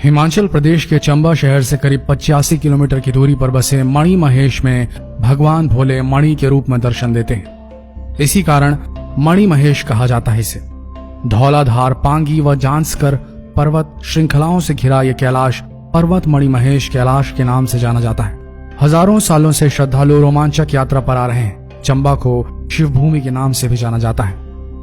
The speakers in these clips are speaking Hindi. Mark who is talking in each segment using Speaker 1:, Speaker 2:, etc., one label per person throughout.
Speaker 1: हिमाचल प्रदेश के चंबा शहर से करीब 85 किलोमीटर की दूरी पर बसे मणि महेश में भगवान भोले मणि के रूप में दर्शन देते हैं। इसी कारण मणि महेश कहा जाता है इसे। धौलाधार, पांगी व जांस्कर पर्वत श्रृंखलाओं से घिरा यह कैलाश पर्वत मणि महेश कैलाश के नाम से जाना जाता है। हजारों सालों से श्रद्धालु रोमांचक यात्रा पर आ रहे हैं। चंबा को शिवभूमि के नाम से भी जाना जाता है।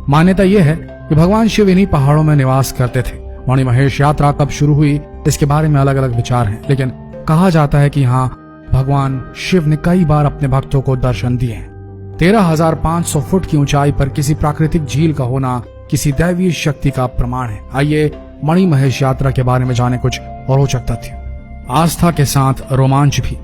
Speaker 1: मान्यता यह है कि भगवान शिव इन्हीं पहाड़ों में निवास करते थे। मणि महेश यात्रा कब शुरू हुई इसके बारे में अलग अलग विचार हैं, लेकिन कहा जाता है कि यहाँ भगवान शिव ने कई बार अपने भक्तों को दर्शन दिए हैं। 13,500 फुट की ऊंचाई पर किसी प्राकृतिक झील का होना किसी दैवीय शक्ति का प्रमाण है। आइए मणि महेश यात्रा के बारे में जाने कुछ रोचक तथ्य। आस्था के साथ रोमांच भी।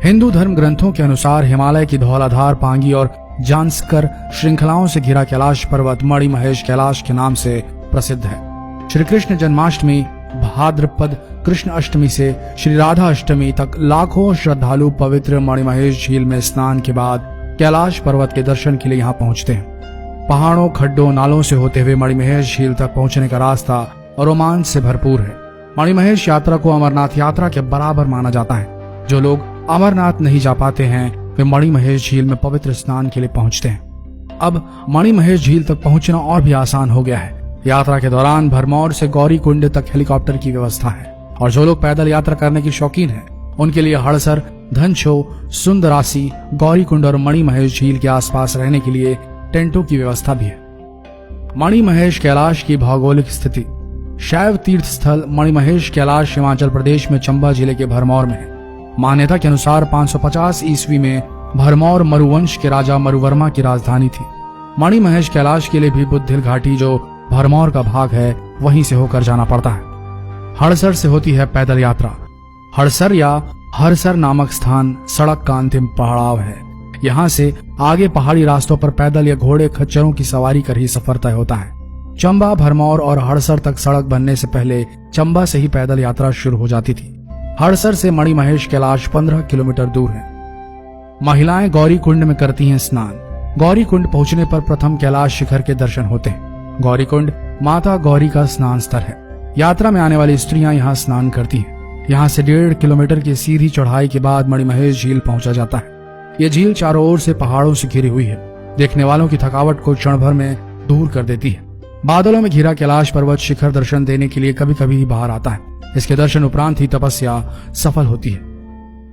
Speaker 1: हिंदू धर्म ग्रंथों के अनुसार हिमालय की धौलाधार, पांगी और जांस्कर श्रृंखलाओं से घिरा कैलाश पर्वत मणि महेश कैलाश के नाम से प्रसिद्ध है। श्री कृष्ण जन्माष्टमी, भाद्रपद कृष्ण अष्टमी से श्री राधा अष्टमी तक लाखों श्रद्धालु पवित्र मणि महेश झील में स्नान के बाद कैलाश पर्वत के दर्शन के लिए यहाँ पहुँचते हैं। पहाड़ों, खड्डों, नालों से होते हुए मणि महेश झील तक पहुँचने का रास्ता रोमांच से भरपूर है। मणि महेश यात्रा को अमरनाथ यात्रा के बराबर माना जाता है। जो लोग अमरनाथ नहीं जा पाते हैं वे मणि महेश झील में पवित्र स्नान के लिए पहुँचते हैं। अब मणि महेश झील तक पहुँचना और भी आसान हो गया है। यात्रा के दौरान भरमौर से गौरी कुंड तक हेलीकॉप्टर की व्यवस्था है और जो लोग पैदल यात्रा करने की शौकीन हैं उनके लिए हड़सर, धनछो, सुंदरासी, गौरी कुंड और मणि महेश झील के आसपास रहने के लिए टेंटों की व्यवस्था भी है। मणि महेश कैलाश की भौगोलिक स्थिति। शैव तीर्थ स्थल मणि महेश कैलाश हिमाचल प्रदेश में चंबा जिले के भरमौर में है। मान्यता के अनुसार 550 ईस्वी में भरमौर मरुवंश के राजा मरुवर्मा की राजधानी थी। मणि महेश कैलाश के लिए भी बुद्धिल घाटी, जो भरमौर का भाग है, वहीं से होकर जाना पड़ता है। हड़सर से होती है पैदल यात्रा। हड़सर या हरसर नामक स्थान सड़क का अंतिम पड़ाव है। यहाँ से आगे पहाड़ी रास्तों पर पैदल या घोड़े खच्चरों की सवारी कर ही सफर तय होता है। चंबा, भरमौर और हड़सर तक सड़क बनने से पहले चंबा से ही पैदल यात्रा शुरू हो जाती थी। हड़सर से मणि महेश कैलाश 15 किलोमीटर दूर है। महिलाएं गौरी कुंड में करती हैं स्नान। गौरी कुंड पहुंचने पर प्रथम कैलाश शिखर के दर्शन होते हैं। गौरी कुंड माता गौरी का स्नान स्थल है। यात्रा में आने वाली स्त्रियां यहाँ स्नान करती हैं। यहाँ से 1.5 किलोमीटर की सीधी चढ़ाई के बाद मणि महेश झील पहुंचा जाता है। ये झील चारों ओर से पहाड़ों से घिरी हुई है। देखने वालों की थकावट को क्षण भर में दूर कर देती है। बादलों में घिरा कैलाश पर्वत शिखर दर्शन देने के लिए कभी कभी ही बाहर आता है। इसके दर्शन उपरांत ही तपस्या सफल होती है।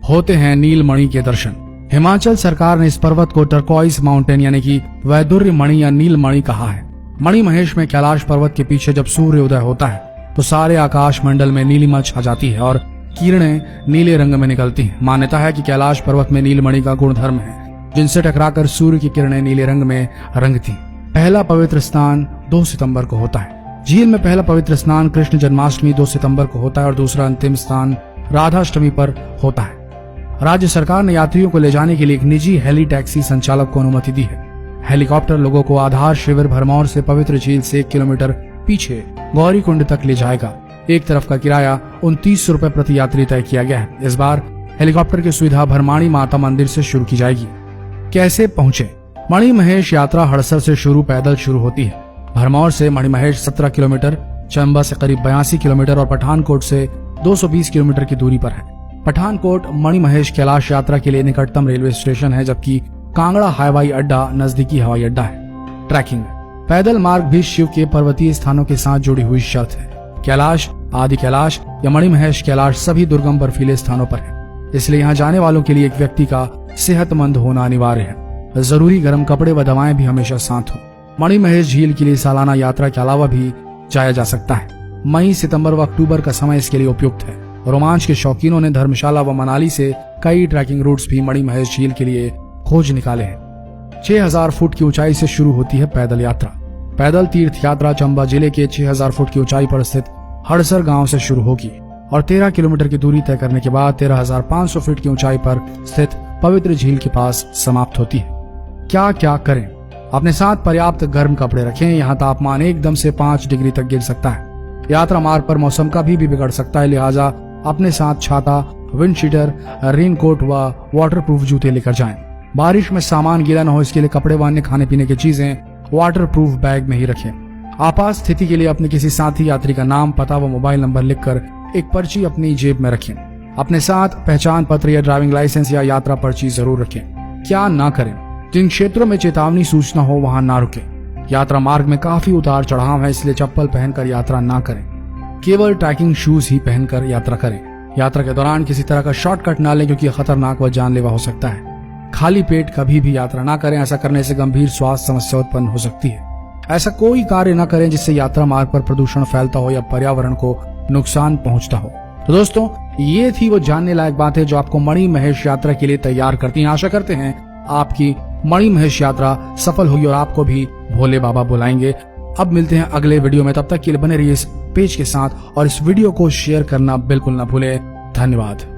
Speaker 1: होते हैं नीलमणि के दर्शन। हिमाचल सरकार ने इस पर्वत को टर्कोइज माउंटेन यानी कि वैदुर्य मणि या नीलमणि कहा है। मणि महेश में कैलाश पर्वत के पीछे जब सूर्य उदय होता है तो सारे आकाश मंडल में नीलिमा छा जाती है और किरणें नीले रंग में निकलती हैं। मान्यता है कि कैलाश पर्वत में नीलमणि का गुणधर्म है, जिनसे टकराकर सूर्य की किरणें नीले रंग में रंगती। पहला पवित्र स्नान 2 सितंबर को होता है। झील में पहला पवित्र स्नान कृष्ण जन्माष्टमी 2 सितंबर को होता है और दूसरा अंतिम स्नान राधाष्टमी पर होता है। राज्य सरकार ने यात्रियों को ले जाने के लिए एक निजी हेली टैक्सी संचालक को अनुमति दी है। हेलीकॉप्टर लोगों को आधार शिविर भरमौर से पवित्र झील से 1 किलोमीटर पीछे गौरी कुंड तक ले जाएगा। एक तरफ का किराया 29 रुपए प्रति यात्री तय किया गया है। इस बार हेलीकॉप्टर की सुविधा भरमाणी माता मंदिर से शुरू की जाएगी। कैसे पहुंचे? मणि महेश यात्रा हड़सर से पैदल शुरू होती है। भरमौर से मणि महेश 17 किलोमीटर, चंबा से करीब 82 किलोमीटर और पठानकोट से 220 किलोमीटर की दूरी पर है। पठानकोट मणि महेश कैलाश यात्रा के लिए निकटतम रेलवे स्टेशन है, जबकि कांगड़ा हवाई अड्डा नजदीकी हवाई अड्डा है। ट्रैकिंग। पैदल मार्ग भी शिव के पर्वतीय स्थानों के साथ जुड़ी हुई शर्त है। कैलाश, आदि कैलाश या मणि महेश कैलाश सभी दुर्गम बर्फीले स्थानों पर है, इसलिए यहाँ जाने वालों के लिए एक व्यक्ति का सेहतमंद होना अनिवार्य है। जरूरी गर्म कपड़े व दवाएं भी हमेशा साथ हो। मणि महेश झील के लिए सालाना यात्रा के अलावा भी जाया जा सकता है। मई, सितंबर व अक्टूबर का समय इसके लिए उपयुक्त है। रोमांच के शौकीनों ने धर्मशाला व मनाली से कई ट्रैकिंग रूट्स भी मणि महेश झील के लिए खोज निकाले हैं। 6000 फुट की ऊंचाई से शुरू होती है पैदल यात्रा। पैदल तीर्थ यात्रा चंबा जिले के 6000 फुट की ऊंचाई पर स्थित हड़सर गांव से शुरू होगी और 13 किलोमीटर की दूरी तय करने के बाद 13,500 फीट की ऊंचाई पर स्थित पवित्र झील के पास समाप्त होती है। क्या क्या करें? अपने साथ पर्याप्त गर्म कपड़े रखें। यहाँ तापमान एकदम से 5 डिग्री तक गिर सकता है। यात्रा मार्ग पर मौसम का भी बिगड़ सकता है, लिहाजा अपने साथ छाता, विंड शीटर, रेनकोट व वाटरप्रूफ जूते लेकर जाएं। बारिश में सामान गीला न हो इसके लिए कपड़े व अन्य खाने पीने की चीजें वाटरप्रूफ बैग में ही रखें। आपात स्थिति के लिए अपने किसी साथी यात्री का नाम, पता व मोबाइल नंबर लिखकर एक पर्ची अपनी जेब में रखें। अपने साथ पहचान पत्र या ड्राइविंग लाइसेंस या यात्रा पर्ची जरूर रखें। क्या ना करें? जिन क्षेत्रों में चेतावनी सूचना हो वहां ना रुकें। यात्रा मार्ग में काफी उतार चढ़ाव है, इसलिए चप्पल पहनकर यात्रा ना करें। केवल ट्रैकिंग शूज ही पहनकर यात्रा करें। यात्रा के दौरान किसी तरह का शॉर्टकट ना लें, क्योंकि खतरनाक व जानलेवा हो सकता है। खाली पेट कभी भी यात्रा ना करें, ऐसा करने से गंभीर स्वास्थ्य समस्या उत्पन्न हो सकती है। ऐसा कोई कार्य न करें जिससे यात्रा मार्ग पर प्रदूषण फैलता हो या पर्यावरण को नुकसान पहुंचता हो। तो दोस्तों, ये थी वो जानने लायक बातें जो आपको मणिमहेश यात्रा के लिए तैयार करती हैं। आशा करते हैं आपकी मणिमहेश यात्रा सफल होगी और आपको भी भोले बाबा बुलाएंगे। अब मिलते हैं अगले वीडियो में, तब तक के लिए बने रहिए इस पेज के साथ और इस वीडियो को शेयर करना बिल्कुल ना भूलें। धन्यवाद।